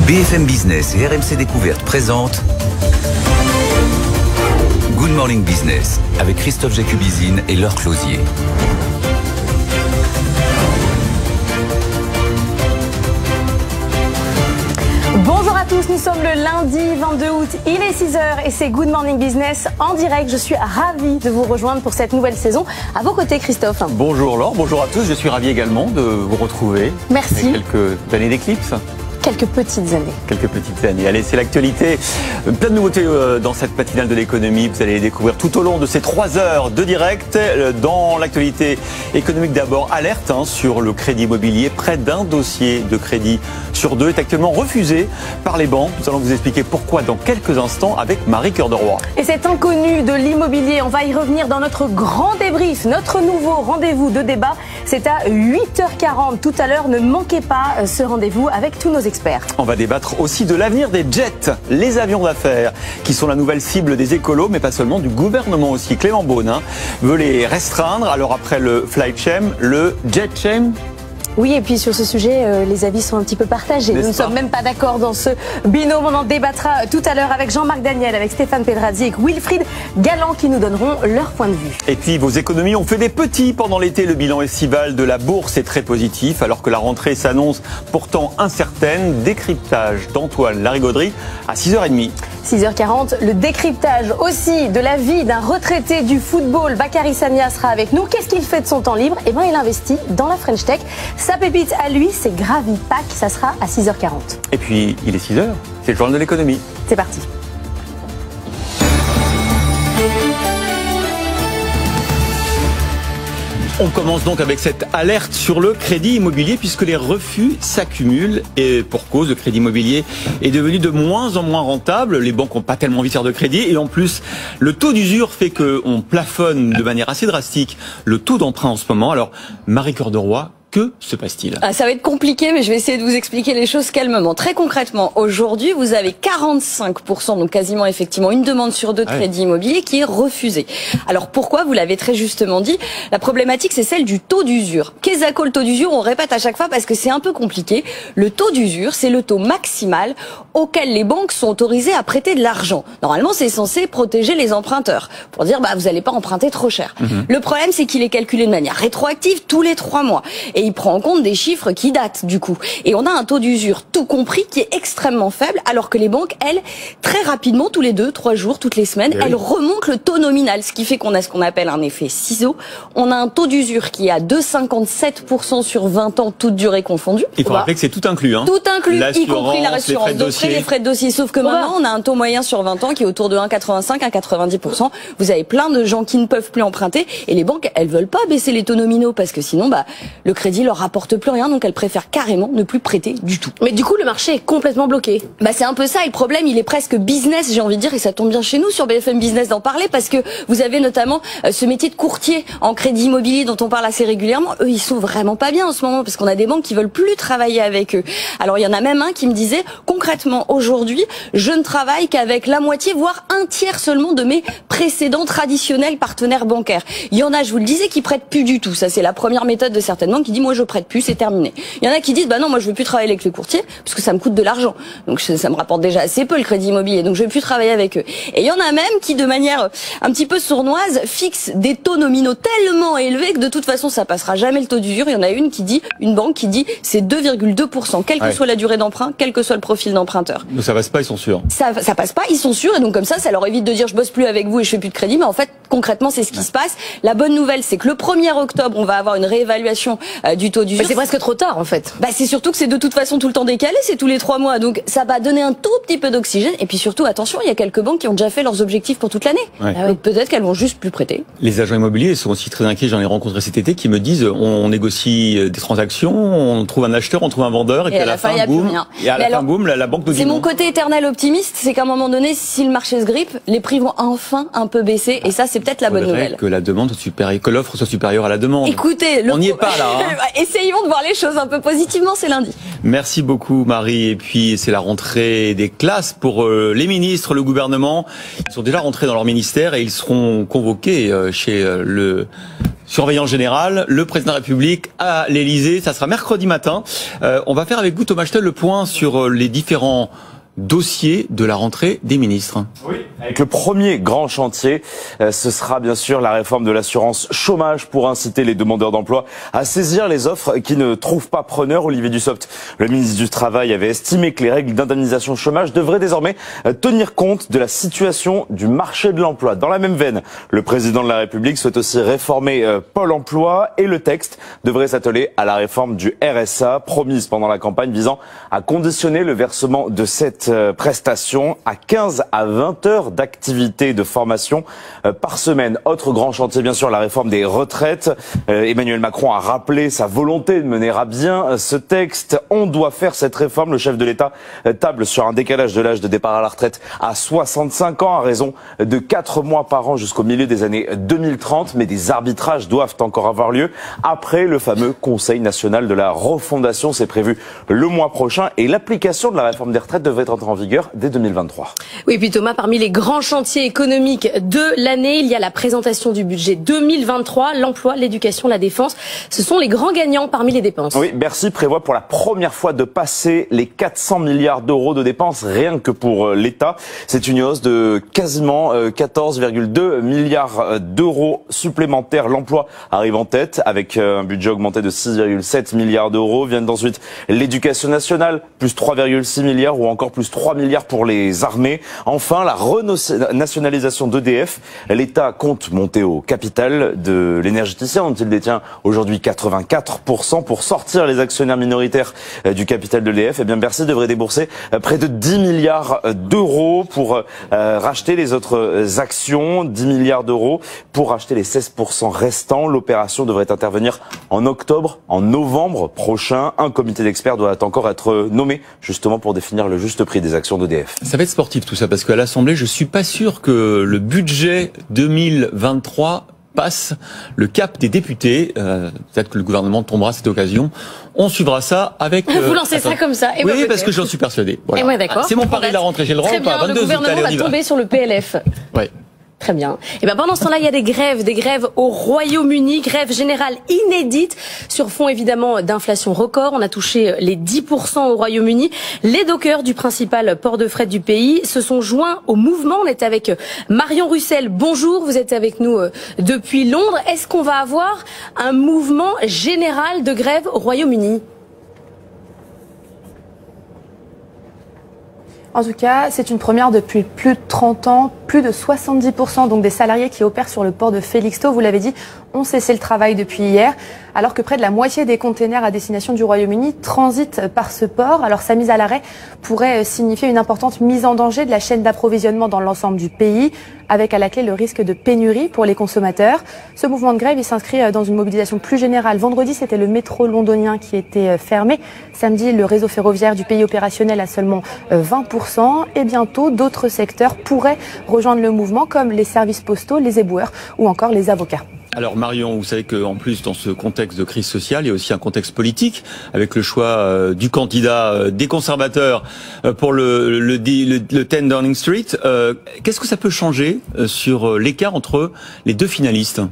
BFM Business et RMC Découverte présentent Good Morning Business avec Christophe Jacubizine et Laure Closier. Bonjour à tous, nous sommes le lundi 22 août, il est 6h et c'est Good Morning Business en direct. Je suis ravie de vous rejoindre pour cette nouvelle saison. À vos côtés, Christophe. Bonjour Laure, bonjour à tous, je suis ravi également de vous retrouver. Merci. Après quelques années d'éclipse. Quelques petites années. Quelques petites années. Allez, c'est l'actualité. Plein de nouveautés dans cette matinale de l'économie. Vous allez les découvrir tout au long de ces 3 heures de direct. Dans l'actualité économique d'abord, alerte sur le crédit immobilier. Près d'un dossier de crédit sur 2 est actuellement refusé par les banques. Nous allons vous expliquer pourquoi dans quelques instants avec Marie Cœur de Roi. Et cet inconnu de l'immobilier, on va y revenir dans notre grand débrief, notre nouveau rendez-vous de débat. C'est à 8h40 tout à l'heure. Ne manquez pas ce rendez-vous avec tous nos experts. On va débattre aussi de l'avenir des jets, les avions d'affaires, qui sont la nouvelle cible des écolos, mais pas seulement, du gouvernement aussi. Clément Beaune veut les restreindre. Alors après le flight shame, le jet shame. Oui, et puis sur ce sujet, les avis sont un petit peu partagés. Nous ne sommes même pas d'accord dans ce binôme. On en débattra tout à l'heure avec Jean-Marc Daniel, avec Stéphane Pedrazzi et Wilfried Galland qui nous donneront leur point de vue. Et puis vos économies ont fait des petits pendant l'été. Le bilan estival de la bourse est très positif, alors que la rentrée s'annonce pourtant incertaine. Décryptage d'Antoine Larigauderie à 6h30. 6h40, le décryptage aussi de la vie d'un retraité du football. Bakary Sagna sera avec nous. Qu'est-ce qu'il fait de son temps libre? Eh bien, il investit dans la French Tech. Sa pépite à lui, c'est Gravipack. Ça sera à 6h40. Et puis, il est 6h. C'est le journal de l'économie. C'est parti. On commence donc avec cette alerte sur le crédit immobilier puisque les refus s'accumulent et pour cause, le crédit immobilier est devenu de moins en moins rentable. Les banques n'ont pas tellement envie de faire de crédit et en plus, le taux d'usure fait qu'on plafonne de manière assez drastique le taux d'emprunt en ce moment. Alors, Marie Cœur de Roi, que se passe-t-il? Ça va être compliqué, mais je vais essayer de vous expliquer les choses calmement. Très concrètement, aujourd'hui, vous avez 45%, donc quasiment effectivement une demande sur 2 de crédit immobilier qui est refusée. Alors pourquoi? Vous l'avez très justement dit, la problématique c'est celle du taux d'usure. Qu'est-ce que le taux d'usure? On répète à chaque fois parce que c'est un peu compliqué. Le taux d'usure, c'est le taux maximal auquel les banques sont autorisées à prêter de l'argent. Normalement, c'est censé protéger les emprunteurs pour dire vous n'allez pas emprunter trop cher. Le problème, c'est qu'il est calculé de manière rétroactive tous les 3 mois. Et il prend en compte des chiffres qui datent du coup. Et on a un taux d'usure tout compris qui est extrêmement faible, alors que les banques, elles, très rapidement, tous les 2-3 jours, toutes les semaines, elles remontent le taux nominal, ce qui fait qu'on a ce qu'on appelle un effet ciseau. On a un taux d'usure qui est à 2,57% sur 20 ans, toute durée confondue. Il faut rappeler que c'est tout inclus. Tout inclus, y compris la réassurance de frais, les frais de dossier. Sauf que maintenant, on a un taux moyen sur 20 ans qui est autour de 1,85 à 90%. Vous avez plein de gens qui ne peuvent plus emprunter et les banques, elles veulent pas baisser les taux nominaux parce que sinon, le crédit leur rapporte plus rien, donc elles préfèrent carrément ne plus prêter du tout. Mais du coup, le marché est complètement bloqué. C'est un peu ça, et le problème, il est presque business, j'ai envie de dire, et ça tombe bien chez nous sur BFM Business d'en parler, parce que vous avez notamment ce métier de courtier en crédit immobilier dont on parle assez régulièrement. Eux, ils sont vraiment pas bien en ce moment, parce qu'on a des banques qui veulent plus travailler avec eux. Alors, il y en a même un qui me disait, concrètement, aujourd'hui, je ne travaille qu'avec la moitié, voire un tiers seulement de mes précédents traditionnels partenaires bancaires. Il y en a, je vous le disais, qui prêtent plus du tout. Ça, c'est la première méthode de certaines banques qui dit, moi, je prête plus, c'est terminé. Il y en a qui disent, non, moi, je veux plus travailler avec les courtiers, parce que ça me coûte de l'argent. Donc, ça me rapporte déjà assez peu le crédit immobilier, donc je veux plus travailler avec eux. Et il y en a même qui, de manière un petit peu sournoise, fixent des taux nominaux tellement élevés que de toute façon, ça passera jamais le taux d'usure. Il y en a une banque qui dit, c'est 2,2%, quelle que soit la durée d'emprunt, quel que soit le profil d'emprunteur. Donc ça passe pas, ils sont sûrs. Ça passe pas, ils sont sûrs, et donc comme ça leur évite de dire, je bosse plus avec vous et je fais plus de crédit, mais en fait, concrètement, c'est ce qui se passe. La bonne nouvelle, c'est que le 1er octobre, on va avoir une réévaluation du taux d'usure. C'est presque trop tard, en fait. C'est surtout que c'est de toute façon tout le temps décalé, c'est tous les 3 mois, donc ça va donner un tout petit peu d'oxygène. Et puis surtout, attention, il y a quelques banques qui ont déjà fait leurs objectifs pour toute l'année. Donc peut-être qu'elles vont juste plus prêter. Les agents immobiliers sont aussi très inquiets. J'en ai rencontré cet été qui me disent, on négocie des transactions, on trouve un acheteur, on trouve un vendeur, et puis à la fin, boum. Et à la fin, boum, la banque nous dit. C'est mon côté éternel optimiste, c'est qu'à un moment donné, si le marché se grippe, les prix vont enfin un peu baisser, et ça, c'est peut-être la bonne nouvelle. Que la demande soit supérieure, que l'offre soit supérieure à la demande. Écoutez, on n'y est pas là. Essayons de voir les choses un peu positivement, c'est lundi. Merci beaucoup Marie. Et puis c'est la rentrée des classes pour les ministres, le gouvernement. Ils sont déjà rentrés dans leur ministère et ils seront convoqués chez le surveillant général, le président de la République à l'Élysée. Ça sera mercredi matin. On va faire avec vous, Thomas Chtel, le point sur les différents dossier de la rentrée des ministres. Oui, avec le premier grand chantier, ce sera bien sûr la réforme de l'assurance chômage pour inciter les demandeurs d'emploi à saisir les offres qui ne trouvent pas preneur. Olivier Dussopt, le ministre du Travail, avait estimé que les règles d'indemnisation chômage devraient désormais tenir compte de la situation du marché de l'emploi. Dans la même veine, le président de la République souhaite aussi réformer Pôle emploi et le texte devrait s'atteler à la réforme du RSA promise pendant la campagne visant à conditionner le versement de cette prestation à 15 à 20 heures d'activité de formation par semaine. Autre grand chantier, bien sûr, la réforme des retraites. Emmanuel Macron a rappelé sa volonté de mener à bien ce texte. On doit faire cette réforme. Le chef de l'État table sur un décalage de l'âge de départ à la retraite à 65 ans à raison de 4 mois par an jusqu'au milieu des années 2030. Mais des arbitrages doivent encore avoir lieu après le fameux Conseil national de la refondation. C'est prévu le mois prochain et l'application de la réforme des retraites devrait être en vigueur dès 2023. Oui, puis Thomas, parmi les grands chantiers économiques de l'année, il y a la présentation du budget 2023, l'emploi, l'éducation, la défense. Ce sont les grands gagnants parmi les dépenses. Oui, Bercy prévoit pour la première fois de passer les 400 milliards d'euros de dépenses rien que pour l'État. C'est une hausse de quasiment 14,2 milliards d'euros supplémentaires. L'emploi arrive en tête avec un budget augmenté de 6,7 milliards d'euros. Viennent ensuite l'éducation nationale, plus 3,6 milliards ou encore plus 3 milliards pour les armées. Enfin, la renationalisation d'EDF. L'État compte monter au capital de l'énergéticien dont il détient aujourd'hui 84% pour sortir les actionnaires minoritaires du capital de l'EDF. Eh bien, Bercy devrait débourser près de 10 milliards d'euros pour racheter les autres actions, 10 milliards d'euros pour racheter les 16% restants. L'opération devrait intervenir en octobre, en novembre prochain. Un comité d'experts doit encore être nommé justement pour définir le juste prix des actions d'EDF. Ça va être sportif tout ça, parce qu'à l'Assemblée, je suis pas sûr que le budget 2023 passe le cap des députés. Peut-être que le gouvernement tombera à cette occasion. On suivra ça avec... Vous lancez ça comme ça. Et oui, parce que j'en suis persuadé. Voilà. Et moi, d'accord. C'est mon pari de la rentrée. J'ai le droit ou pas? 22, le gouvernement va tomber sur le PLF. Ouais. Très bien. Et ben pendant ce temps-là, il y a des grèves au Royaume-Uni, grève générale inédite sur fond évidemment d'inflation record. On a touché les 10% au Royaume-Uni. Les dockers du principal port de fret du pays se sont joints au mouvement. On est avec Marion Russell. Bonjour, vous êtes avec nous depuis Londres. Est-ce qu'on va avoir un mouvement général de grève au Royaume-Uni ? En tout cas, c'est une première depuis plus de 30 ans. Plus de 70% donc des salariés qui opèrent sur le port de Felixstowe, vous l'avez dit, ont cessé le travail depuis hier, alors que près de la moitié des containers à destination du Royaume-Uni transitent par ce port. Alors sa mise à l'arrêt pourrait signifier une importante mise en danger de la chaîne d'approvisionnement dans l'ensemble du pays, avec à la clé le risque de pénurie pour les consommateurs. Ce mouvement de grève, il s'inscrit dans une mobilisation plus générale. Vendredi, c'était le métro londonien qui était fermé. Samedi, le réseau ferroviaire du pays opérationnel à seulement 20%. Et bientôt, d'autres secteurs pourraient rejoindre le mouvement, comme les services postaux, les éboueurs ou encore les avocats. Alors Marion, vous savez qu'en plus, dans ce contexte de crise sociale, il y a aussi un contexte politique, avec le choix du candidat des conservateurs pour le 10 Downing Street. Qu'est-ce que ça peut changer sur l'écart entre les deux finalistes ?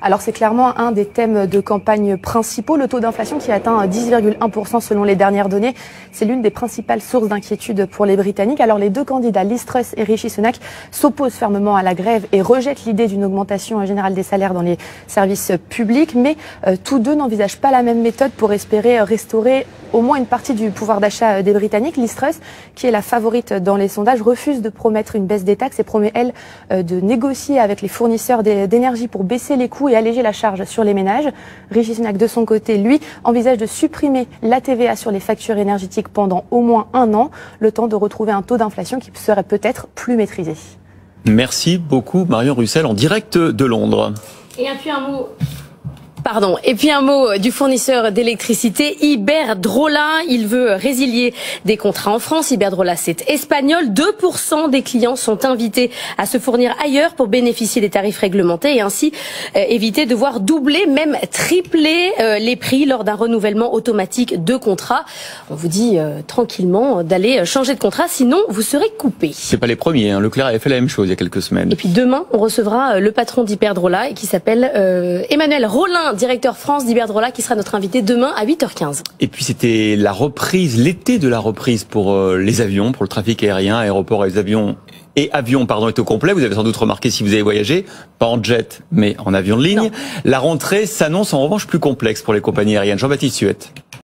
Alors c'est clairement un des thèmes de campagne principaux. Le taux d'inflation qui atteint 10,1% selon les dernières données, c'est l'une des principales sources d'inquiétude pour les Britanniques. Alors les deux candidats, Liz Truss et Rishi Sunak, s'opposent fermement à la grève et rejettent l'idée d'une augmentation générale des salaires dans les services publics. Mais tous deux n'envisagent pas la même méthode pour espérer restaurer au moins une partie du pouvoir d'achat des Britanniques. Liz Truss, qui est la favorite dans les sondages, refuse de promettre une baisse des taxes et promet, elle, de négocier avec les fournisseurs d'énergie pour baisser les coûts et alléger la charge sur les ménages. Rishi Sunak, de son côté, lui, envisage de supprimer la TVA sur les factures énergétiques pendant au moins 1 an, le temps de retrouver un taux d'inflation qui serait peut-être plus maîtrisé. Merci beaucoup Marion Russell en direct de Londres. Et puis un mot Pardon. Et puis un mot du fournisseur d'électricité, Iberdrola. Il veut résilier des contrats en France. Iberdrola, c'est espagnol. 2% des clients sont invités à se fournir ailleurs pour bénéficier des tarifs réglementés et ainsi éviter de voir doubler, même tripler les prix lors d'un renouvellement automatique de contrat. On vous dit tranquillement d'aller changer de contrat, sinon vous serez coupé. C'est pas les premiers, hein. Leclerc avait fait la même chose il y a quelques semaines. Et puis demain, on recevra le patron d'Iberdrola qui s'appelle Emmanuel Rollin, directeur France d'Iberdrola, qui sera notre invité demain à 8h15. Et puis c'était la reprise, l'été de la reprise pour les avions, pour le trafic aérien, aéroport et avions est au complet. Vous avez sans doute remarqué si vous avez voyagé, pas en jet, mais en avion de ligne. Non. La rentrée s'annonce en revanche plus complexe pour les compagnies aériennes. Jean-Baptiste Huette.